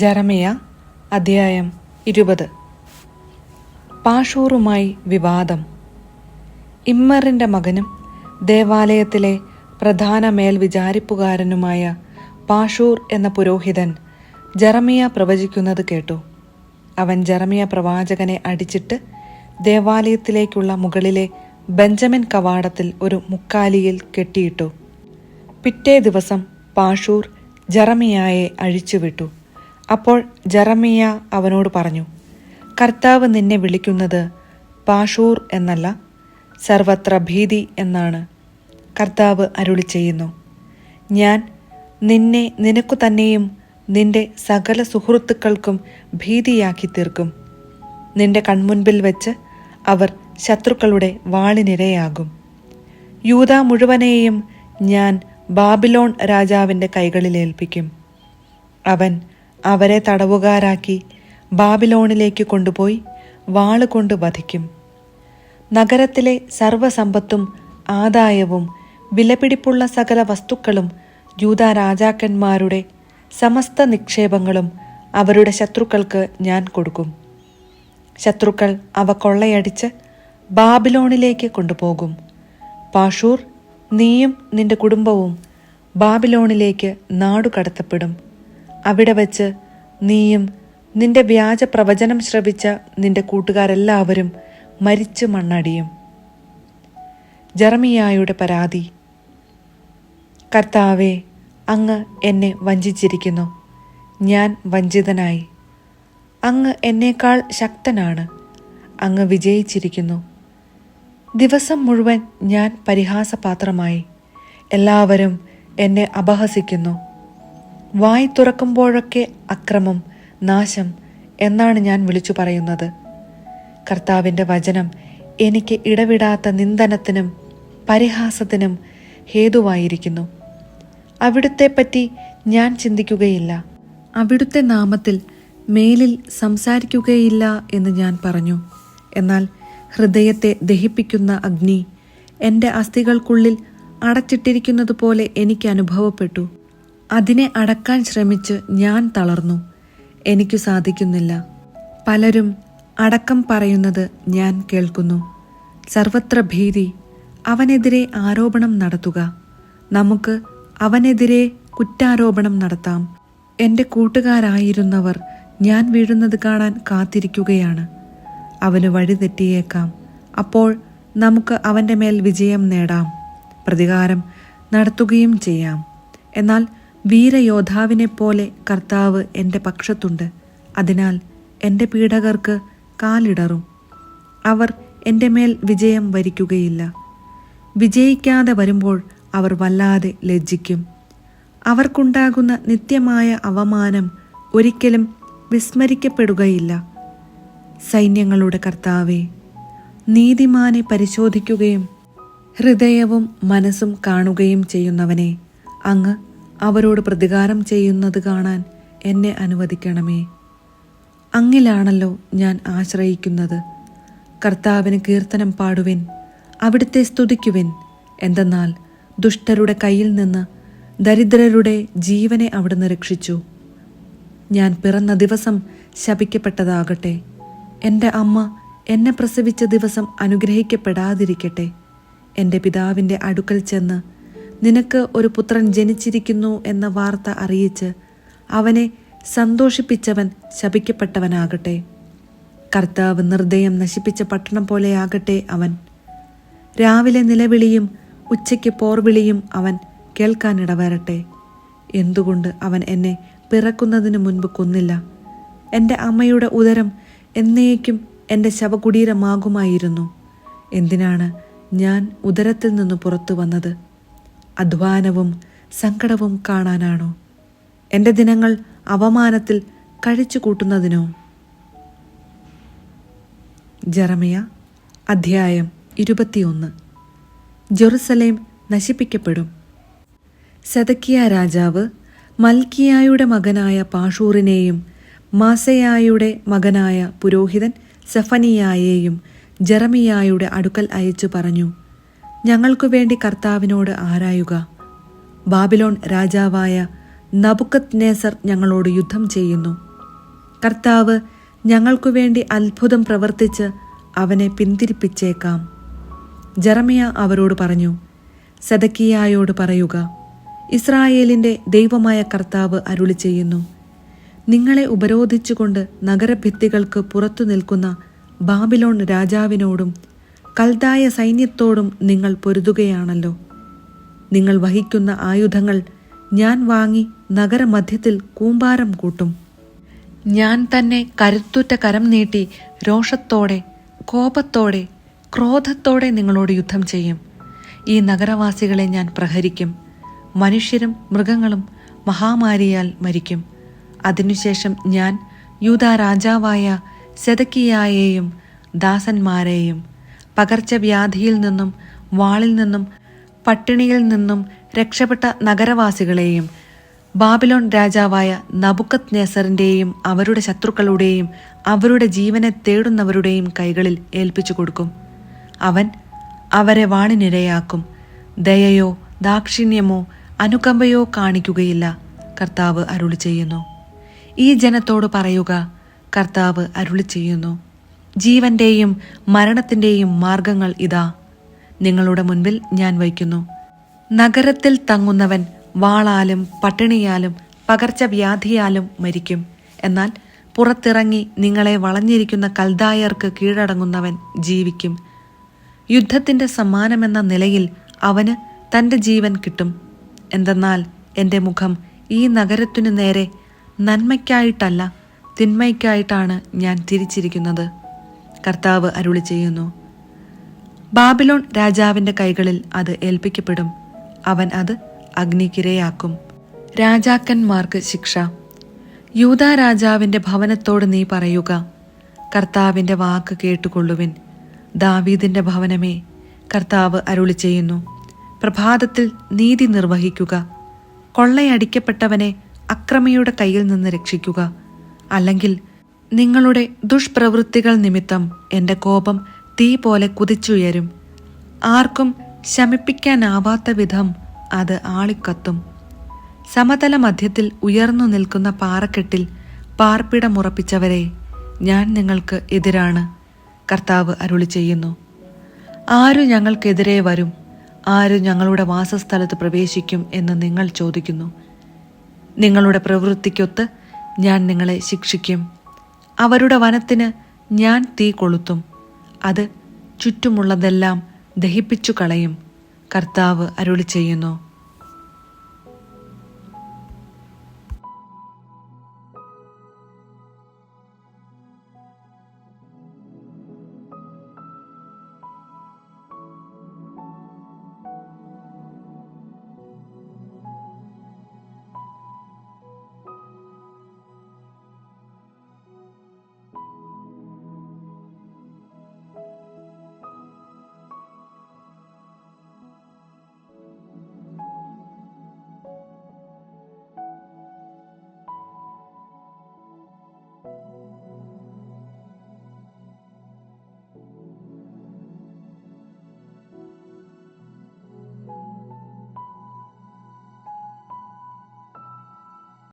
ജെറമിയ അധ്യായം 20. പാഷൂറുമായി വിവാദം. ഇമ്മറിൻ്റെ മകനും ദേവാലയത്തിലെ പ്രധാന മേൽവിചാരിപ്പുകാരനുമായ പാഷൂർ എന്ന പുരോഹിതൻ ജെറമിയ പ്രവചിക്കുന്നത് കേട്ടു. അവൻ ജെറമിയ പ്രവാചകനെ അടിച്ചിട്ട് ദേവാലയത്തിലേക്കുള്ള മുകളിലെ ബെഞ്ചമിൻ കവാടത്തിൽ ഒരു മുക്കാലിയിൽ കെട്ടിയിട്ടു. പിറ്റേ ദിവസം പാഷൂർ ജെറമിയായെ അഴിച്ചുവിട്ടു. അപ്പോൾ ജെറമിയ അവനോട് പറഞ്ഞു, കർത്താവ് നിന്നെ വിളിക്കുന്നത് പാഷൂർ എന്നല്ല, സർവത്ര ഭീതി എന്നാണ്. കർത്താവ് അരുളി ചെയ്യുന്നു, ഞാൻ നിന്നെ നിനക്കു തന്നെയും നിന്റെ സകല സുഹൃത്തുക്കൾക്കും ഭീതിയാക്കി തീർക്കും. നിന്റെ കൺമുൻപിൽ വെച്ച് അവർ ശത്രുക്കളുടെ വാളിനിരയാകും. യൂദാ മുഴുവനെയും ഞാൻ ബാബിലോൺ രാജാവിൻ്റെ കൈകളിലേൽപ്പിക്കും. അവൻ അവരെ തടവുകാരാക്കി ബാബിലോണിലേക്ക് കൊണ്ടുപോയി വാളുകൊണ്ട് വധിക്കും. നഗരത്തിലെ സർവ്വസമ്പത്തും ആദായവും വിലപിടിപ്പുള്ള സകല വസ്തുക്കളും യൂദാ രാജാക്കന്മാരുടെ സമസ്ത നിക്ഷേപങ്ങളും അവരുടെ ശത്രുക്കൾക്ക് ഞാൻ കൊടുക്കും. ശത്രുക്കൾ അവ കൊള്ളയടിച്ച് ബാബിലോണിലേക്ക് കൊണ്ടുപോകും. പാഷൂർ, നീയും നിന്റെ കുടുംബവും ബാബിലോണിലേക്ക് നാടുകടത്തപ്പെടും. അവിടെ വച്ച് നീയും നിന്റെ വ്യാജ പ്രവചനം ശ്രവിച്ച നിന്റെ കൂട്ടുകാരെല്ലാവരും മരിച്ചു മണ്ണടിയും. ജെറമിയായുടെ പരാതി. കർത്താവേ, അങ്ങ് എന്നെ വഞ്ചിച്ചിരിക്കുന്നു. ഞാൻ വഞ്ചിതനായി. അങ്ങ് എന്നേക്കാൾ ശക്തനാണ്. അങ്ങ് വിജയിച്ചിരിക്കുന്നു. ദിവസം മുഴുവൻ ഞാൻ പരിഹാസപാത്രമായി. എല്ലാവരും എന്നെ അപഹസിക്കുന്നു. വായ് തുറക്കുമ്പോഴൊക്കെ അക്രമം, നാശം എന്നാണ് ഞാൻ വിളിച്ചു പറയുന്നത്. കർത്താവിൻ്റെ വചനം എനിക്ക് ഇടവിടാത്ത നിന്ദനത്തിനും പരിഹാസത്തിനും ഹേതുവായിരിക്കുന്നു. അവിടുത്തെപ്പറ്റി ഞാൻ ചിന്തിക്കുകയില്ല. അവിടുത്തെ നാമത്തിൽ മേലിൽ സംസാരിക്കുകയില്ല എന്ന് ഞാൻ പറഞ്ഞു. എന്നാൽ ഹൃദയത്തെ ദഹിപ്പിക്കുന്ന അഗ്നി എൻ്റെ അസ്ഥികൾക്കുള്ളിൽ അടച്ചിട്ടിരിക്കുന്നത് പോലെ എനിക്ക് അനുഭവപ്പെട്ടു. അതിനെ അടക്കാൻ ശ്രമിച്ച് ഞാൻ തളർന്നു. എനിക്കു സാധിക്കുന്നില്ല. പലരും അടക്കം പറയുന്നത് ഞാൻ കേൾക്കുന്നു. സർവത്ര ഭീതി. അവനെതിരെ ആരോപണം നടത്തുക. നമുക്ക് അവനെതിരെ കുറ്റാരോപണം നടത്താം. എൻ്റെ കൂട്ടുകാരായിരുന്നവർ ഞാൻ വീഴുന്നത് കാണാൻ കാത്തിരിക്കുകയാണ്. അവന് വഴി തെറ്റിയേക്കാം. അപ്പോൾ നമുക്ക് അവൻ്റെ മേൽ വിജയം നേടാം, പ്രതികാരം നടത്തുകയും ചെയ്യാം. എന്നാൽ വീരയോദ്ധാവിനെപ്പോലെ കർത്താവ് എൻ്റെ പക്ഷത്തുണ്ട്. അതിനാൽ എൻ്റെ പീഡകർക്ക് കാലിടറും. അവർ എൻ്റെ മേൽ വിജയം വരിക്കുകയില്ല. വിജയിക്കാതെ വരുമ്പോൾ അവർ വല്ലാതെ ലജ്ജിക്കും. അവർക്കുണ്ടാകുന്ന നിത്യമായ അവമാനം ഒരിക്കലും വിസ്മരിക്കപ്പെടുകയില്ല. സൈന്യങ്ങളുടെ കർത്താവേ, നീതിമാനെ പരിശോധിക്കുകയും ഹൃദയവും മനസ്സും കാണുകയും ചെയ്യുന്നവനെ, അങ്ങ് അവരോട് പ്രതികാരം ചെയ്യുന്നത് കാണാൻ എന്നെ അനുവദിക്കണമേ. അങ്ങിലാണല്ലോ ഞാൻ ആശ്രയിക്കുന്നത്. കർത്താവിന് കീർത്തനം പാടുവിൻ, അവിടുത്തെ സ്തുതിക്കുവിൻ. എന്തെന്നാൽ ദുഷ്ടരുടെ കയ്യിൽ നിന്ന് ദരിദ്രരുടെ ജീവനെ അവിടുന്ന് രക്ഷിച്ചു. ഞാൻ പിറന്ന ദിവസം ശപിക്കപ്പെട്ടതാകട്ടെ. എൻ്റെ അമ്മ എന്നെ പ്രസവിച്ച ദിവസം അനുഗ്രഹിക്കപ്പെടാതിരിക്കട്ടെ. എൻ്റെ പിതാവിൻ്റെ അടുക്കൽ ചെന്ന് നിനക്ക് ഒരു പുത്രൻ ജനിച്ചിരിക്കുന്നു എന്ന വാർത്ത അറിയിച്ച് അവനെ സന്തോഷിപ്പിച്ചവൻ ശപിക്കപ്പെട്ടവനാകട്ടെ. കർത്താവ് നിർദ്ദയം നശിപ്പിച്ച പട്ടണം പോലെയാകട്ടെ അവൻ. രാവിലെ നിലവിളിയും ഉച്ചയ്ക്ക് പോർവിളിയും അവൻ കേൾക്കാനിടവരട്ടെ. എന്തുകൊണ്ട് അവൻ എന്നെ പിറക്കുന്നതിന് മുൻപ് കൊന്നില്ല? എൻ്റെ അമ്മയുടെ ഉദരം എന്നേക്കും എൻ്റെ ശവകുടീരമാകുമായിരുന്നു. എന്തിനാണ് ഞാൻ ഉദരത്തിൽ നിന്ന് പുറത്തു വന്നത്? അധ്വാനവും സങ്കടവും കാണാനാണോ? എൻ്റെ ദിനങ്ങൾ അവമാനത്തിൽ കഴിച്ചു കൂട്ടുന്നതിനോ? ജെറമിയ അധ്യായം 21. ജെറുസലേം നശിപ്പിക്കപ്പെടും. സെദക്കിയ രാജാവ് മൽക്കിയായുടെ മകനായ പാഷൂറിനെയും മാസയായുടെ മകനായ പുരോഹിതൻ സെഫനിയായെയും ജെറമിയായുടെ അടുക്കൽ അയച്ചു പറഞ്ഞു, ഞങ്ങൾക്കു വേണ്ടി കർത്താവിനോട് ആരായുക. ബാബിലോൺ രാജാവായ നബുക്കദ്നേസർ ഞങ്ങളോട് യുദ്ധം ചെയ്യുന്നു. കർത്താവ് ഞങ്ങൾക്കു വേണ്ടി അത്ഭുതം പ്രവർത്തിച്ച് അവനെ പിന്തിരിപ്പിച്ചേക്കാം. ജെറമ്യ അവരോട് പറഞ്ഞു, സെദക്കിയായോട് പറയുക, ഇസ്രായേലിൻ്റെ ദൈവമായ കർത്താവ് അരുളി ചെയ്യുന്നു, നിങ്ങളെ ഉപരോധിച്ചുകൊണ്ട് നഗരഭിത്തികൾക്ക് പുറത്തു നിൽക്കുന്ന ബാബിലോൺ രാജാവിനോടും കൽദായ സൈന്യത്തോടും നിങ്ങൾ പൊരുതുകയാണല്ലോ. നിങ്ങൾ വഹിക്കുന്ന ആയുധങ്ങൾ ഞാൻ വാങ്ങി നഗരമധ്യത്തിൽ കൂമ്പാരം കൂട്ടും. ഞാൻ തന്നെ കരുത്തുറ്റ കരം നീട്ടി രോഷത്തോടെ, കോപത്തോടെ, ക്രോധത്തോടെ നിങ്ങളോട് യുദ്ധം ചെയ്യും. ഈ നഗരവാസികളെ ഞാൻ പ്രഹരിക്കും. മനുഷ്യരും മൃഗങ്ങളും മഹാമാരിയാൽ മരിക്കും. അതിനുശേഷം ഞാൻ യൂദാ രാജാവായ സെദക്കിയായെയും ദാസന്മാരെയും പകർച്ചവ്യാധിയിൽ നിന്നും വാളിൽ നിന്നും പട്ടിണിയിൽ നിന്നും രക്ഷപ്പെട്ട നഗരവാസികളെയും ബാബിലോൺ രാജാവായ നബുക്കദ്നേസറിൻ്റെയും അവരുടെ ശത്രുക്കളുടെയും അവരുടെ ജീവനെ തേടുന്നവരുടെയും കൈകളിൽ ഏൽപ്പിച്ചു കൊടുക്കും. അവൻ അവരെ വാളിനിരയാക്കും. ദയയോ ദാക്ഷിണ്യമോ അനുകമ്പയോ കാണിക്കുകയില്ല. കർത്താവ് അരുളി ചെയ്യുന്നു. ഈ ജനത്തോട് പറയുക, കർത്താവ് അരുളി ചെയ്യുന്നു, ജീവന്റെയും മരണത്തിൻ്റെയും മാർഗങ്ങൾ ഇതാ നിങ്ങളുടെ മുൻപിൽ ഞാൻ വയ്ക്കുന്നു. നഗരത്തിൽ തങ്ങുന്നവൻ വാളാലും പട്ടിണിയാലും പകർച്ചവ്യാധിയാലും മരിക്കും. എന്നാൽ പുറത്തിറങ്ങി നിങ്ങളെ വളഞ്ഞിരിക്കുന്ന കൽദായർക്ക് കീഴടങ്ങുന്നവൻ ജീവിക്കും. യുദ്ധത്തിൻ്റെ സമ്മാനമെന്ന നിലയിൽ അവന് തൻ്റെ ജീവൻ കിട്ടും. എന്തെന്നാൽ എൻ്റെ മുഖം ഈ നഗരത്തിനു നേരെ നന്മയ്ക്കായിട്ടല്ല തിന്മയ്ക്കായിട്ടാണ് ഞാൻ തിരിച്ചിരിക്കുന്നത്. കർത്താവ് അരുളി ചെയ്യുന്നു. ബാബിലോൺ രാജാവിൻ്റെ കൈകളിൽ അത് ഏൽപ്പിക്കപ്പെടും. അവൻ അത് അഗ്നിക്കിരയാക്കും. രാജാക്കന്മാർക്ക് ശിക്ഷ. യൂദാ രാജാവിൻ്റെ ഭവനത്തോട് നീ പറയുക, കർത്താവിൻ്റെ വാക്ക് കേട്ടുകൊള്ളുവിൻ. ദാവീദിൻ്റെ ഭവനമേ, കർത്താവ് അരുളി ചെയ്യുന്നു, പ്രഭാതത്തിൽ നീതി നിർവഹിക്കുക. കൊള്ളയടിക്കപ്പെട്ടവനെ അക്രമിയുടെ കയ്യിൽ നിന്ന് രക്ഷിക്കുക. അല്ലെങ്കിൽ നിങ്ങളുടെ ദുഷ്പ്രവൃത്തികൾ നിമിത്തം എൻ്റെ കോപം തീ പോലെ കുതിച്ചുയരും. ആർക്കും ശമിപ്പിക്കാനാവാത്ത വിധം അത് ആളിക്കത്തും. സമതല മധ്യത്തിൽ ഉയർന്നു നിൽക്കുന്ന പാറക്കെട്ടിൽ പാർപ്പിടമുറപ്പിച്ചവരെ, ഞാൻ നിങ്ങൾക്ക് എതിരാണ്. കർത്താവ് അരുളി ചെയ്യുന്നു. ആരു ഞങ്ങൾക്കെതിരെ വരും? ആരു ഞങ്ങളുടെ വാസസ്ഥലത്ത് പ്രവേശിക്കും എന്ന് നിങ്ങൾ ചോദിക്കുന്നു. നിങ്ങളുടെ പ്രവൃത്തിക്കൊത്ത് ഞാൻ നിങ്ങളെ ശിക്ഷിക്കും. അവരുടെ വനത്തിന് ഞാൻ തീ കൊളുത്തും. അത് ചുറ്റുമുള്ളതെല്ലാം ദഹിപ്പിച്ചു കളയും. കർത്താവ് അരുളി ചെയ്യുന്നു.